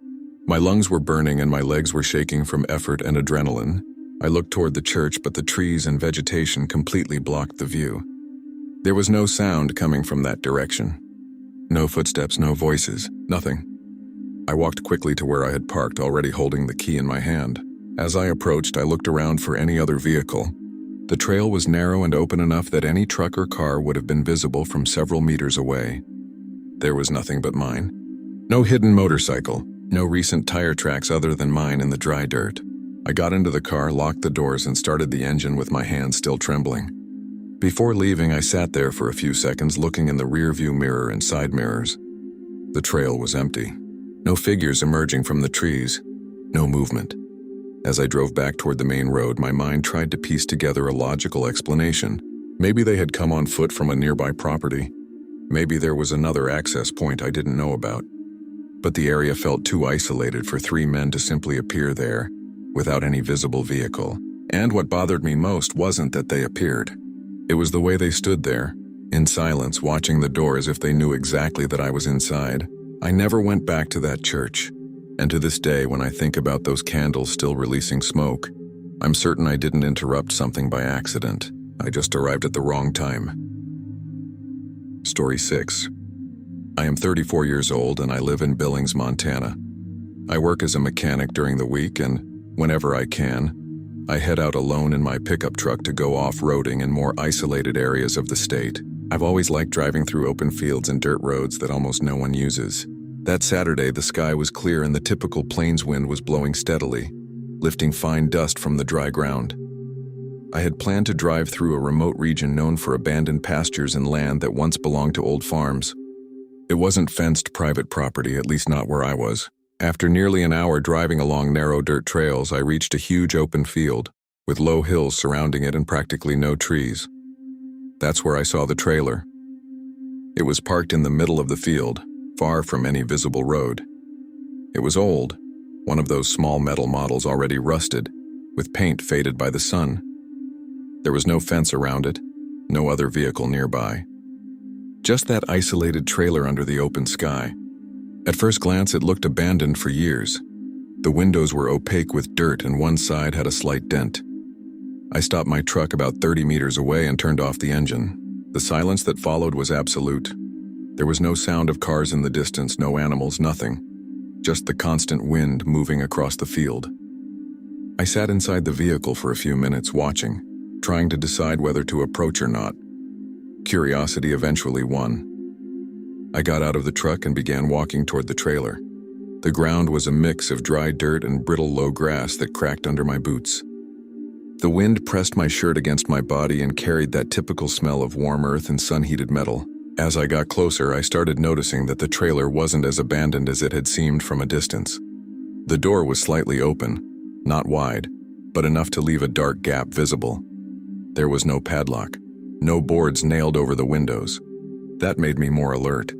My lungs were burning and my legs were shaking from effort and adrenaline. I looked toward the church, but the trees and vegetation completely blocked the view. There was no sound coming from that direction. No footsteps, no voices, nothing. I walked quickly to where I had parked, already holding the key in my hand. As I approached, I looked around for any other vehicle. The trail was narrow and open enough that any truck or car would have been visible from several meters away. There was nothing but mine. No hidden motorcycle, no recent tire tracks other than mine in the dry dirt. I got into the car, locked the doors, and started the engine with my hands still trembling. Before leaving, I sat there for a few seconds looking in the rearview mirror and side mirrors. The trail was empty. No figures emerging from the trees. No movement. As I drove back toward the main road, my mind tried to piece together a logical explanation. Maybe they had come on foot from a nearby property. Maybe there was another access point I didn't know about. but the area felt too isolated for three men to simply appear there without any visible vehicle. And what bothered me most wasn't that they appeared. It was the way they stood there, in silence, watching the door as if they knew exactly that I was inside. I never went back to that church, and to this day, when I think about those candles still releasing smoke, I'm certain I didn't interrupt something by accident. I just arrived at the wrong time. Story 6. I am 34 years old and I live in Billings, Montana. I work as a mechanic during the week, and whenever I can, I head out alone in my pickup truck to go off-roading in more isolated areas of the state. I've always liked driving through open fields and dirt roads that almost no one uses. That Saturday, the sky was clear and the typical plains wind was blowing steadily, lifting fine dust from the dry ground. I had planned to drive through a remote region known for abandoned pastures and land that once belonged to old farms. It wasn't fenced private property, at least not where I was. After nearly an hour driving along narrow dirt trails, I reached a huge open field, with low hills surrounding it and practically no trees. That's where I saw the trailer. It was parked in the middle of the field, far from any visible road. It was old, one of those small metal models already rusted, with paint faded by the sun. There was no fence around it, no other vehicle nearby. Just that isolated trailer under the open sky. At first glance, it looked abandoned for years. The windows were opaque with dirt and one side had a slight dent. I stopped my truck about 30 meters away and turned off the engine. The silence that followed was absolute. There was no sound of cars in the distance, no animals, nothing. Just the constant wind moving across the field. I sat inside the vehicle for a few minutes watching, trying to decide whether to approach or not. Curiosity eventually won. I got out of the truck and began walking toward the trailer. The ground was a mix of dry dirt and brittle low grass that cracked under my boots. The wind pressed my shirt against my body and carried that typical smell of warm earth and sun-heated metal. As I got closer, I started noticing that the trailer wasn't as abandoned as it had seemed from a distance. The door was slightly open, not wide, but enough to leave a dark gap visible. There was no padlock, no boards nailed over the windows. That made me more alert.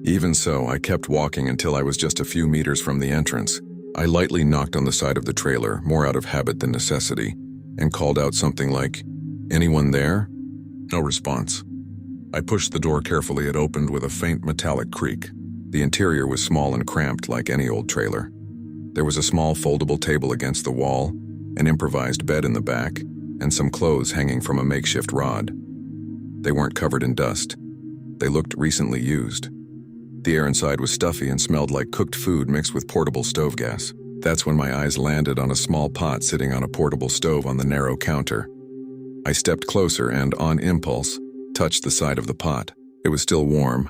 Even so, I kept walking until I was just a few meters from the entrance. I lightly knocked on the side of the trailer, more out of habit than necessity, and called out something like, "Anyone there?" No response. I pushed the door carefully. It opened with a faint metallic creak. The interior was small and cramped like any old trailer. There was a small foldable table against the wall, an improvised bed in the back, and some clothes hanging from a makeshift rod. They weren't covered in dust. They looked recently used. The air inside was stuffy and smelled like cooked food mixed with portable stove gas. That's when my eyes landed on a small pot sitting on a portable stove on the narrow counter. I stepped closer and, on impulse, touched the side of the pot. It was still warm.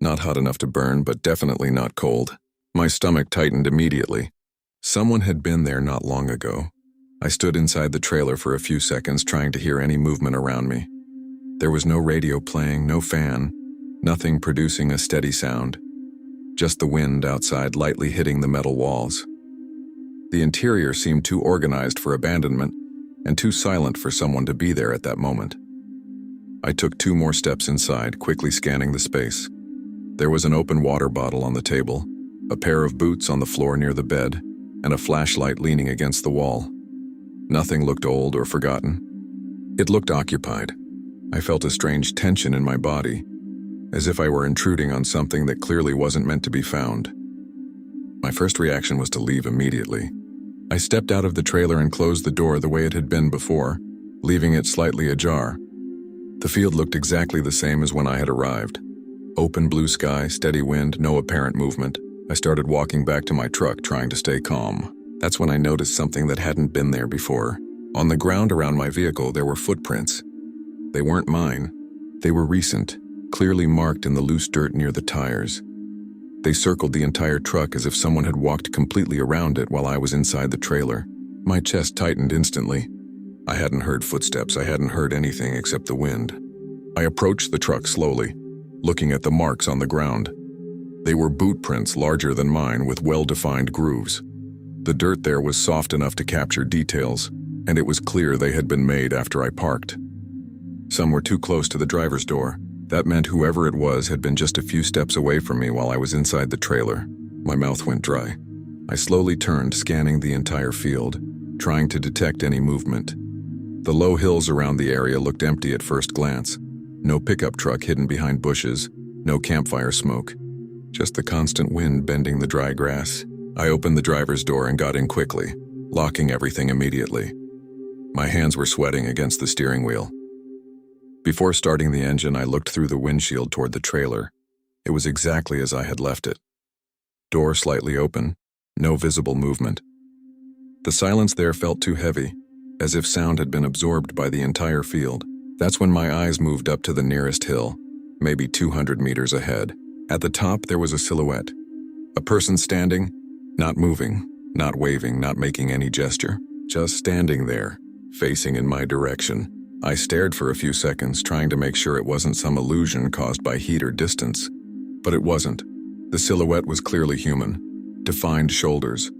Not hot enough to burn, but definitely not cold. My stomach tightened immediately. Someone had been there not long ago. I stood inside the trailer for a few seconds trying to hear any movement around me. There was no radio playing, no fan, nothing producing a steady sound. Just the wind outside lightly hitting the metal walls. The interior seemed too organized for abandonment and too silent for someone to be there at that moment. I took 2 more steps inside, quickly scanning the space. There was an open water bottle on the table, a pair of boots on the floor near the bed, and a flashlight leaning against the wall. Nothing looked old or forgotten. It looked occupied. I felt a strange tension in my body, as if I were intruding on something that clearly wasn't meant to be found. My first reaction was to leave immediately. I stepped out of the trailer and closed the door the way it had been before, leaving it slightly ajar. The field looked exactly the same as when I had arrived. Open blue sky, steady wind, no apparent movement. I started walking back to my truck, trying to stay calm. That's when I noticed something that hadn't been there before. On the ground around my vehicle, there were footprints. They weren't mine. They were recent, clearly marked in the loose dirt near the tires. They circled the entire truck as if someone had walked completely around it while I was inside the trailer. My chest tightened instantly. I hadn't heard footsteps. I hadn't heard anything except the wind. I approached the truck slowly, looking at the marks on the ground. They were boot prints larger than mine with well-defined grooves. The dirt there was soft enough to capture details, and it was clear they had been made after I parked. Some were too close to the driver's door. That meant whoever it was had been just a few steps away from me while I was inside the trailer. My mouth went dry. I slowly turned, scanning the entire field, trying to detect any movement. The low hills around the area looked empty at first glance. No pickup truck hidden behind bushes, no campfire smoke, just the constant wind bending the dry grass. I opened the driver's door and got in quickly, locking everything immediately. My hands were sweating against the steering wheel. Before starting the engine, I looked through the windshield toward the trailer. It was exactly as I had left it. Door slightly open, no visible movement. The silence there felt too heavy, as if sound had been absorbed by the entire field. That's when my eyes moved up to the nearest hill, maybe 200 meters ahead. At the top, there was a silhouette. A person standing, not moving, not waving, not making any gesture, just standing there, facing in my direction. I stared for a few seconds, trying to make sure it wasn't some illusion caused by heat or distance. But it wasn't. The silhouette was clearly human. Defined shoulders.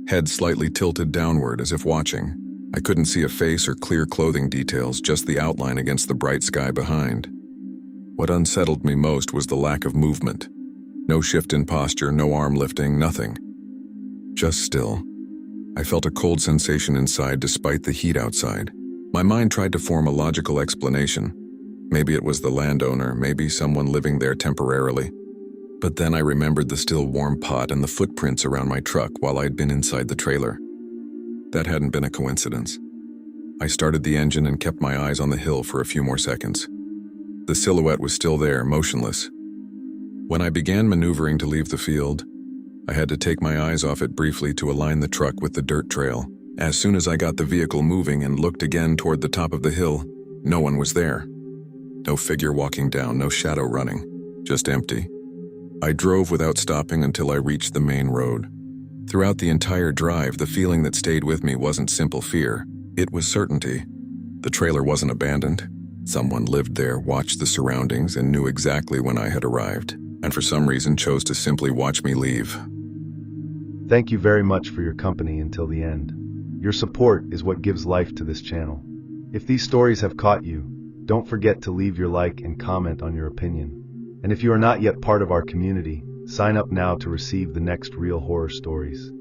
Head slightly tilted downward as if watching. I couldn't see a face or clear clothing details, just the outline against the bright sky behind. What unsettled me most was the lack of movement. No shift in posture, no arm lifting, nothing. Just still. I felt a cold sensation inside despite the heat outside. My mind tried to form a logical explanation. Maybe it was the landowner, maybe someone living there temporarily. But then I remembered the still warm pot and the footprints around my truck while I'd been inside the trailer. That hadn't been a coincidence. I started the engine and kept my eyes on the hill for a few more seconds. The silhouette was still there, motionless. When I began maneuvering to leave the field, I had to take my eyes off it briefly to align the truck with the dirt trail. As soon as I got the vehicle moving and looked again toward the top of the hill, no one was there. No figure walking down, no shadow running, just empty. I drove without stopping until I reached the main road. Throughout the entire drive, the feeling that stayed with me wasn't simple fear. It was certainty. The trailer wasn't abandoned. Someone lived there, watched the surroundings, and knew exactly when I had arrived, and for some reason chose to simply watch me leave. Thank you very much for your company until the end. Your support is what gives life to this channel. If these stories have caught you, don't forget to leave your like and comment on your opinion. And if you are not yet part of our community, sign up now to receive the next real horror stories.